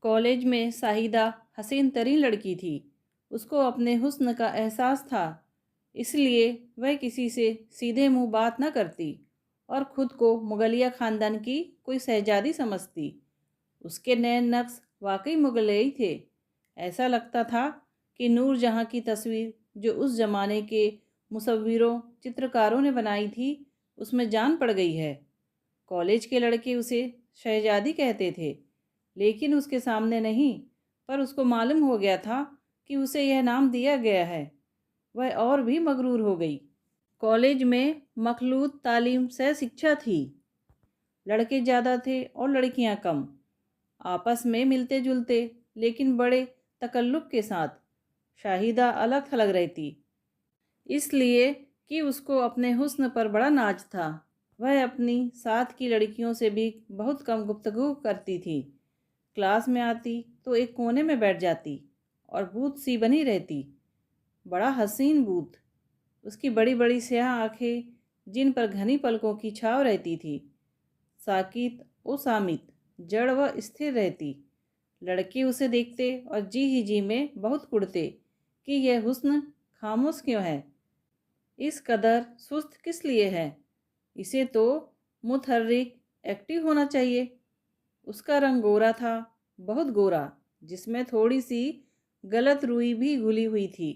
College में शाहिदा हसीन तरीन लड़की थी। उसको अपने हुस्न का एहसास था, इसलिए वह किसी से सीधे मुंह बात न करती और ख़ुद को मुगलिया ख़ानदान की कोई शहजादी समझती। उसके नैन नक्श वाकई मुगलई थे। ऐसा लगता था कि नूर जहाँ की तस्वीर जो उस ज़माने के मुसव्विरों चित्रकारों ने बनाई थी, उसमें जान पड़ गई है। कॉलेज के लड़के उसे शहजादी कहते थे, लेकिन उसके सामने नहीं, पर उसको मालूम हो गया था कि उसे यह नाम दिया गया है। वह और भी मगरूर हो गई। कॉलेज में मखलूत तालीम सह शिक्षा थी। लड़के ज़्यादा थे और लड़कियां कम। आपस में मिलते जुलते, लेकिन बड़े तकल्लुफ़ के साथ। शाहिदा अलग थलग रहती, इसलिए कि उसको अपने हुस्न पर बड़ा नाज था। वह अपनी साथ की लड़कियों से भी बहुत कम गुफ्तगू करती थी। क्लास में आती तो एक कोने में बैठ जाती और बूत सी बनी रहती। बड़ा हसीन बूत। उसकी बड़ी बड़ी स्याह आंखें, जिन पर घनी पलकों की छाव रहती थी, साकित ओ सामित, जड़ व स्थिर रहती। लड़के उसे देखते और जी ही जी में बहुत कुढ़ते कि यह हुस्न खामोश क्यों है, इस कदर सुस्त किस लिए है। इसे तो मुतहर्रिक, एक्टिव होना चाहिए। उसका रंग गोरा था, बहुत गोरा, जिसमें थोड़ी सी गलत रुई भी घुली हुई थी।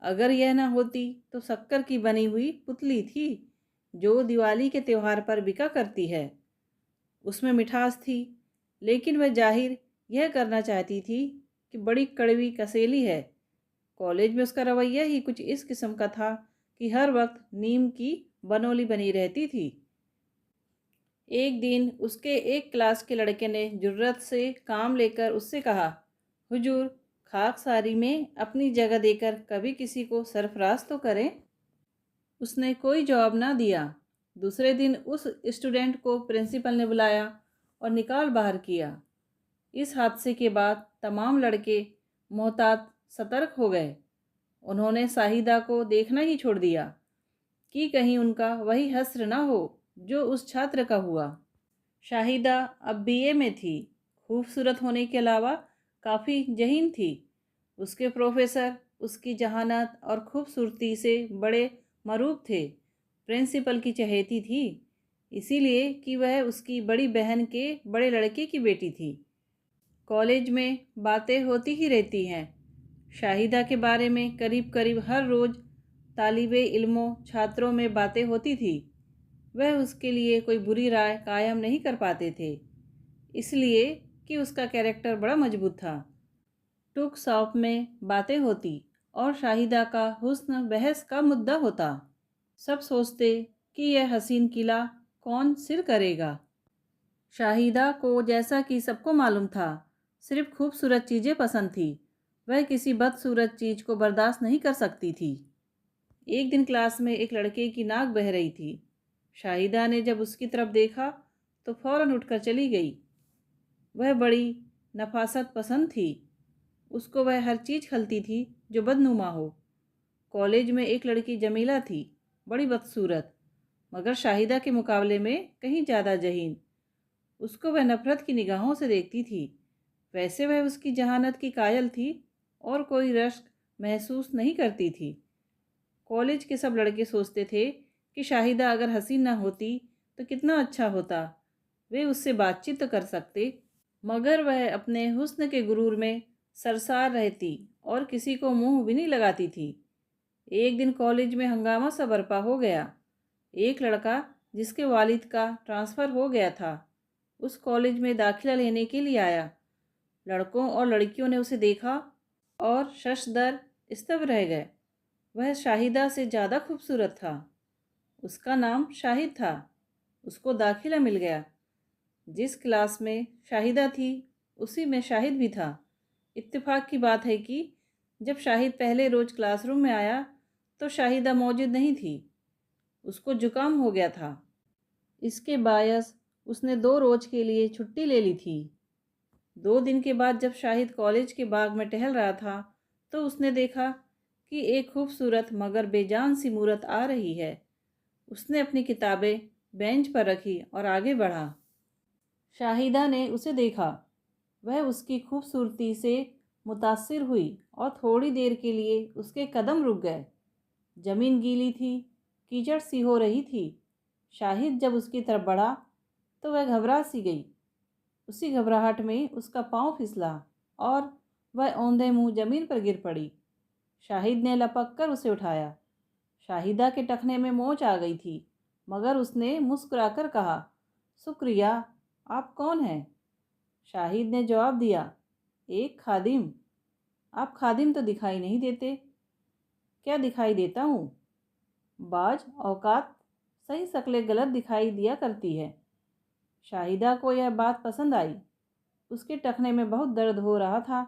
अगर यह न होती तो शक्कर की बनी हुई पुतली थी जो दिवाली के त्योहार पर बिका करती है। उसमें मिठास थी, लेकिन वह जाहिर यह करना चाहती थी कि बड़ी कड़वी कसेली है। कॉलेज में उसका रवैया ही कुछ इस किस्म का था कि हर वक्त नीम की बनोली बनी रहती थी। एक दिन उसके एक क्लास के लड़के ने जुर्रत से काम लेकर उससे कहा, हुजूर, खाकसारी में अपनी जगह देकर कभी किसी को सरफराज तो करें। उसने कोई जवाब ना दिया। दूसरे दिन उस स्टूडेंट को प्रिंसिपल ने बुलाया और निकाल बाहर किया। इस हादसे के बाद तमाम लड़के मोहतात सतर्क हो गए। उन्होंने शाहिदा को देखना ही छोड़ दिया कि कहीं उनका वही हस्र ना हो जो उस छात्र का हुआ। शाहिदा अब बीए में थी। खूबसूरत होने के अलावा काफ़ी जहीन थी। उसके प्रोफेसर उसकी जहानत और खूबसूरती से बड़े मरूब थे। प्रिंसिपल की चहेती थी, इसीलिए कि वह उसकी बड़ी बहन के बड़े लड़के की बेटी थी। कॉलेज में बातें होती ही रहती हैं। शाहिदा के बारे में करीब करीब हर रोज़ तालिबे इल्मों छात्रों में बातें होती थी। वह उसके लिए कोई बुरी राय कायम नहीं कर पाते थे, इसलिए कि उसका कैरेक्टर बड़ा मजबूत था। टूक शॉप में बातें होती और शाहिदा का हुस्न बहस का मुद्दा होता। सब सोचते कि यह हसीन किला कौन सिर करेगा। शाहिदा को, जैसा कि सबको मालूम था, सिर्फ खूबसूरत चीज़ें पसंद थी। वह किसी बदसूरत चीज़ को बर्दाश्त नहीं कर सकती थी। एक दिन क्लास में एक लड़के की नाक बह रही थी। शाहिदा ने जब उसकी तरफ देखा तो फौरन उठकर चली गई। वह बड़ी नफासत पसंद थी। उसको वह हर चीज़ खलती थी जो बदनुमा हो। कॉलेज में एक लड़की जमीला थी, बड़ी बदसूरत, मगर शाहिदा के मुकाबले में कहीं ज़्यादा जहीन। उसको वह नफ़रत की निगाहों से देखती थी। वैसे वह उसकी जहानत की कायल थी और कोई रश्क महसूस नहीं करती थी। कॉलेज के सब लड़के सोचते थे कि शाहिदा अगर हसीन ना होती तो कितना अच्छा होता। वे उससे बातचीत तो कर सकते, मगर वह अपने हुस्न के गुरूर में सरसार रहती और किसी को मुंह भी नहीं लगाती थी। एक दिन कॉलेज में हंगामा सा बरपा हो गया। एक लड़का जिसके वालिद का ट्रांसफ़र हो गया था, उस कॉलेज में दाखिला लेने के लिए आया। लड़कों और लड़कियों ने उसे देखा और शशदर स्तब्ध रह गए। वह शाहिदा से ज़्यादा खूबसूरत था। उसका नाम शाहिद था। उसको दाखिला मिल गया। जिस क्लास में शाहिदा थी, उसी में शाहिद भी था। इत्तेफाक की बात है कि जब शाहिद पहले रोज़ क्लासरूम में आया तो शाहिदा मौजूद नहीं थी। उसको जुकाम हो गया था। इसके बायस उसने 2 रोज़ के लिए छुट्टी ले ली थी। 2 दिन के बाद जब शाहिद कॉलेज के बाग में टहल रहा था तो उसने देखा कि एक खूबसूरत मगर बेजान सी मूरत आ रही है। उसने अपनी किताबें बेंच पर रखी और आगे बढ़ा। शाहिदा ने उसे देखा। वह उसकी खूबसूरती से मुतासिर हुई और थोड़ी देर के लिए उसके कदम रुक गए। ज़मीन गीली थी, कीचड़ सी हो रही थी। शाहिद जब उसकी तरफ बढ़ा तो वह घबरा सी गई। उसी घबराहट में उसका पाँव फिसला और वह औंधे मुंह ज़मीन पर गिर पड़ी। शाहिद ने लपक कर उसे उठाया। शाहिदा के टखने में मोच आ गई थी, मगर उसने मुस्कुराकर कहा, शुक्रिया, आप कौन हैं? शाहिद ने जवाब दिया, एक खादिम। आप खादिम तो दिखाई नहीं देते। क्या दिखाई देता हूँ? बाज औकात सही शक्लें गलत दिखाई दिया करती है। शाहिदा को यह बात पसंद आई। उसके टखने में बहुत दर्द हो रहा था,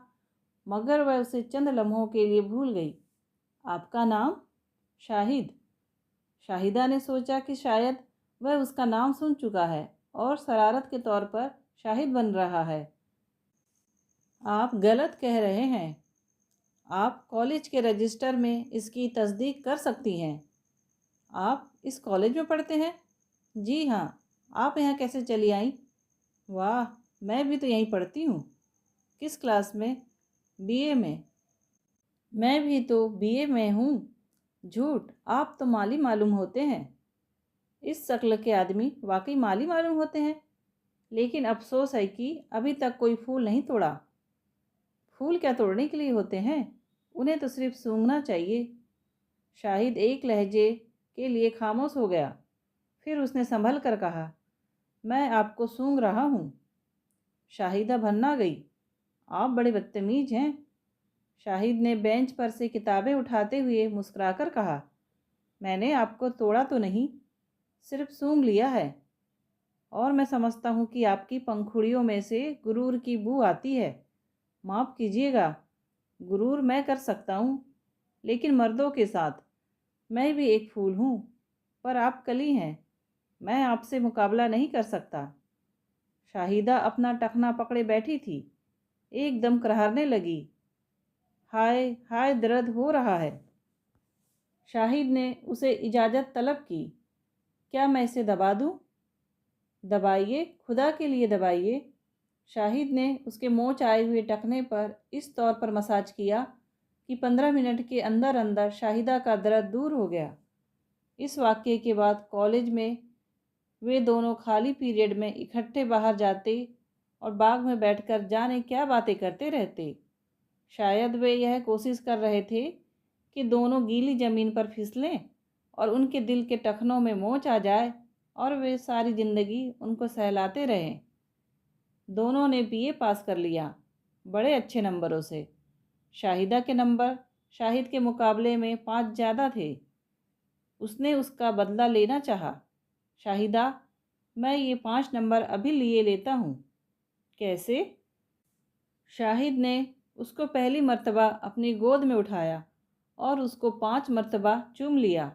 मगर वह उसे चंद लम्हों के लिए भूल गई। आपका नाम? शाहिद। शाहिदा ने सोचा कि शायद वह उसका नाम सुन चुका है और शरारत के तौर पर शाहिद बन रहा है। आप गलत कह रहे हैं। आप कॉलेज के रजिस्टर में इसकी तस्दीक कर सकती हैं। आप इस कॉलेज में पढ़ते हैं? जी हाँ। आप यहाँ कैसे चली आईं? वाह, मैं भी तो यहीं पढ़ती हूँ। किस क्लास में? बीए में। मैं भी तो बीए में हूँ। झूठ, आप तो माली मालूम होते हैं। इस शक्ल के आदमी वाकई माली मालूम होते हैं, लेकिन अफसोस है कि अभी तक कोई फूल नहीं तोड़ा। फूल क्या तोड़ने के लिए होते हैं? उन्हें तो सिर्फ सूंघना चाहिए। शाहिद एक लहजे के लिए खामोश हो गया। फिर उसने संभल कर कहा, मैं आपको सूंघ रहा हूँ। शाहिदा भन्ना गई। आप बड़े बदतमीज हैं। शाहिद ने बेंच पर से किताबें उठाते हुए मुस्कुराकर कहा, मैंने आपको तोड़ा तो नहीं, सिर्फ सूंघ लिया है। और मैं समझता हूँ कि आपकी पंखुड़ियों में से गुरूर की बू आती है। माफ़ कीजिएगा, गुरूर मैं कर सकता हूँ, लेकिन मर्दों के साथ। मैं भी एक फूल हूँ, पर आप कली हैं। मैं आपसे मुकाबला नहीं कर सकता। शाहिदा अपना टखना पकड़े बैठी थी, एकदम कराहने लगी। हाय हाय, दर्द हो रहा है। शाहिद ने उसे इजाज़त तलब की। क्या मैं इसे दबा दूँ? दबाइए, खुदा के लिए दबाइए। शाहिद ने उसके मोच आए हुए टखने पर इस तौर पर मसाज किया कि 15 मिनट के अंदर अंदर शाहिदा का दर्द दूर हो गया। इस वाक़ये के बाद कॉलेज में वे दोनों खाली पीरियड में इकट्ठे बाहर जाते और बाग में बैठकर जाने क्या बातें करते रहते। शायद वे यह कोशिश कर रहे थे कि दोनों गीली ज़मीन पर फिसलें और उनके दिल के टखनों में मोच आ जाए और वे सारी ज़िंदगी उनको सहलाते रहें। दोनों ने बीए पास कर लिया, बड़े अच्छे नंबरों से। शाहिदा के नंबर शाहिद के मुकाबले में 5 ज़्यादा थे। उसने उसका बदला लेना चाहा। शाहिदा, मैं ये 5 नंबर अभी लिए लेता हूँ। कैसे? शाहिद ने उसको पहली मर्तबा अपनी गोद में उठाया और उसको 5 मर्तबा चूम लिया।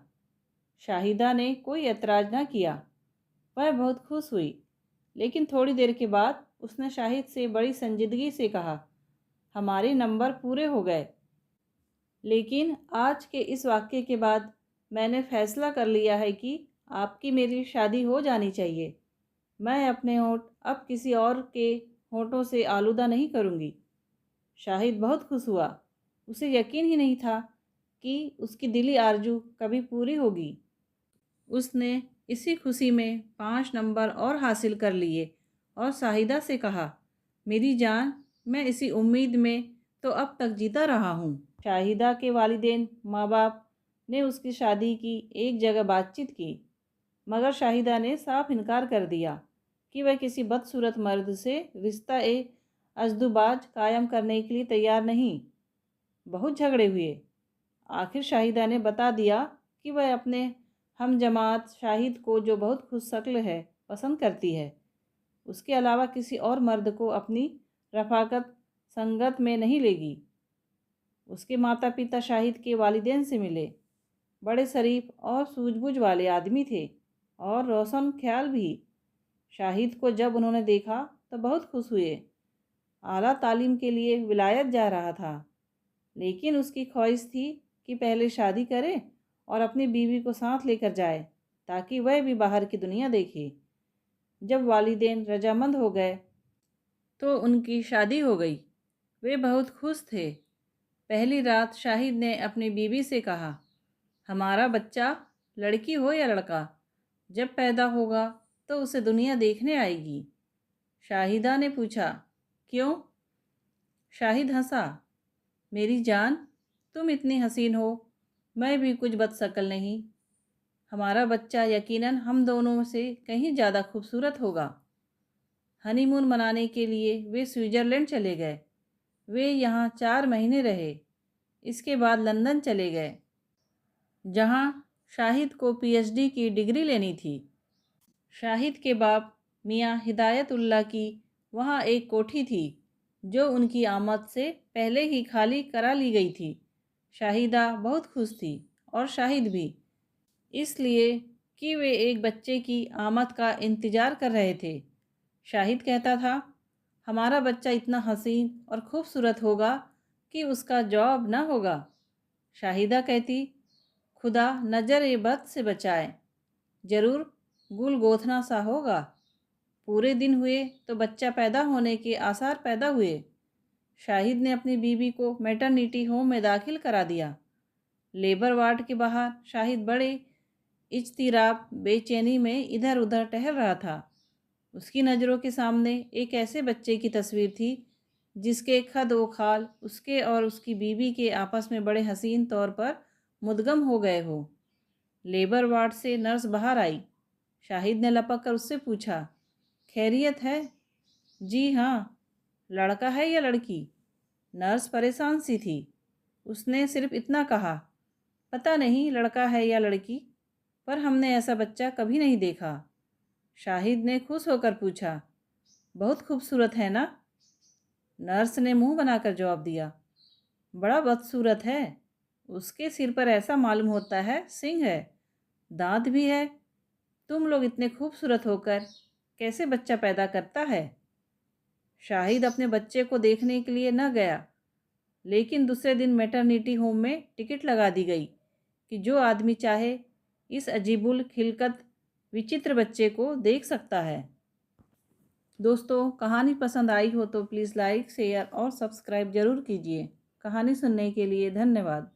शाहिदा ने कोई एतराज़ न किया। वह बहुत खुश हुई, लेकिन थोड़ी देर के बाद उसने शाहिद से बड़ी संजीदगी से कहा, हमारे नंबर पूरे हो गए, लेकिन आज के इस वाक़ये के बाद मैंने फ़ैसला कर लिया है कि आपकी मेरी शादी हो जानी चाहिए। मैं अपने होंठ अब किसी और के होंठों से आलूदा नहीं करूँगी। शाहिद बहुत खुश हुआ। उसे यकीन ही नहीं था कि उसकी दिली आरज़ू कभी पूरी होगी। उसने इसी खुशी में 5 नंबर और हासिल कर लिए और शाहिदा से कहा, मेरी जान, मैं इसी उम्मीद में तो अब तक जीता रहा हूँ। शाहिदा के वालिदैन माँ बाप ने उसकी शादी की एक जगह बातचीत की, मगर शाहिदा ने साफ इनकार कर दिया कि वह किसी बदसूरत मर्द से रिश्ता अज़दुबाज कायम करने के लिए तैयार नहीं। बहुत झगड़े हुए। आखिर शाहिदा ने बता दिया कि वह अपने हम जमात शाहिद को, जो बहुत खुश शक्ल है, पसंद करती है। उसके अलावा किसी और मर्द को अपनी रफ़ाकत संगत में नहीं लेगी। उसके माता पिता शाहिद के वालिदैन से मिले। बड़े शरीफ और सूझबूझ वाले आदमी थे और रोशन ख्याल भी। शाहिद को जब उन्होंने देखा तो बहुत खुश हुए। आला तालीम के लिए विलायत जा रहा था, लेकिन उसकी ख्वाहिश थी कि पहले शादी करे और अपनी बीवी को साथ लेकर जाए, ताकि वह भी बाहर की दुनिया देखे। जब वालिदैन रजामंद हो गए तो उनकी शादी हो गई। वे बहुत खुश थे। पहली रात शाहिद ने अपनी बीवी से कहा, हमारा बच्चा लड़की हो या लड़का, जब पैदा होगा तो उसे दुनिया देखने आएगी। शाहिदा ने पूछा, क्यों? शाहिद हंसा, मेरी जान, तुम इतनी हसीन हो, मैं भी कुछ बदशक्ल नहीं। हमारा बच्चा यकीनन हम दोनों से कहीं ज़्यादा खूबसूरत होगा। हनीमून मनाने के लिए वे स्विट्ज़रलैंड चले गए। वे यहाँ 4 महीने रहे। इसके बाद लंदन चले गए, जहाँ शाहिद को पीएचडी की डिग्री लेनी थी। शाहिद के बाप मियाँ हिदायतुल्लाह की वहाँ एक कोठी थी, जो उनकी आमद से पहले ही खाली करा ली गई थी। शाहिदा बहुत खुश थी और शाहिद भी, इसलिए कि वे एक बच्चे की आमद का इंतज़ार कर रहे थे। शाहिद कहता था, हमारा बच्चा इतना हसीन और खूबसूरत होगा कि उसका जवाब न होगा। शाहिदा कहती, खुदा नज़र बद से बचाए, ज़रूर गुल गोथना सा होगा। पूरे दिन हुए तो बच्चा पैदा होने के आसार पैदा हुए। शाहिद ने अपनी बीवी को मैटरनिटी होम में दाखिल करा दिया। लेबर वार्ड के बाहर शाहिद बड़े इज़्तिराब बेचैनी में इधर उधर टहल रहा था। उसकी नज़रों के सामने एक ऐसे बच्चे की तस्वीर थी जिसके खद व खाल उसके और उसकी बीवी के आपस में बड़े हसीन तौर पर मुद्गम हो गए हो। लेबर वार्ड से नर्स बाहर आई। शाहिद ने लपक कर उससे पूछा, खैरियत है? जी हाँ। लड़का है या लड़की? नर्स परेशान सी थी। उसने सिर्फ इतना कहा, पता नहीं लड़का है या लड़की, पर हमने ऐसा बच्चा कभी नहीं देखा। शाहिद ने खुश होकर पूछा, बहुत खूबसूरत है ना? नर्स ने मुंह बनाकर जवाब दिया, बड़ा बदसूरत है। उसके सिर पर ऐसा मालूम होता है सिंह है, दांत भी है। तुम लोग इतने खूबसूरत होकर कैसे बच्चा पैदा करता है? शाहिद अपने बच्चे को देखने के लिए न गया, लेकिन दूसरे दिन मैटरनिटी होम में टिकट लगा दी गई कि जो आदमी चाहे इस अजीबुल खिलकत विचित्र बच्चे को देख सकता है। दोस्तों, कहानी पसंद आई हो तो प्लीज़ लाइक, शेयर और सब्सक्राइब ज़रूर कीजिए। कहानी सुनने के लिए धन्यवाद।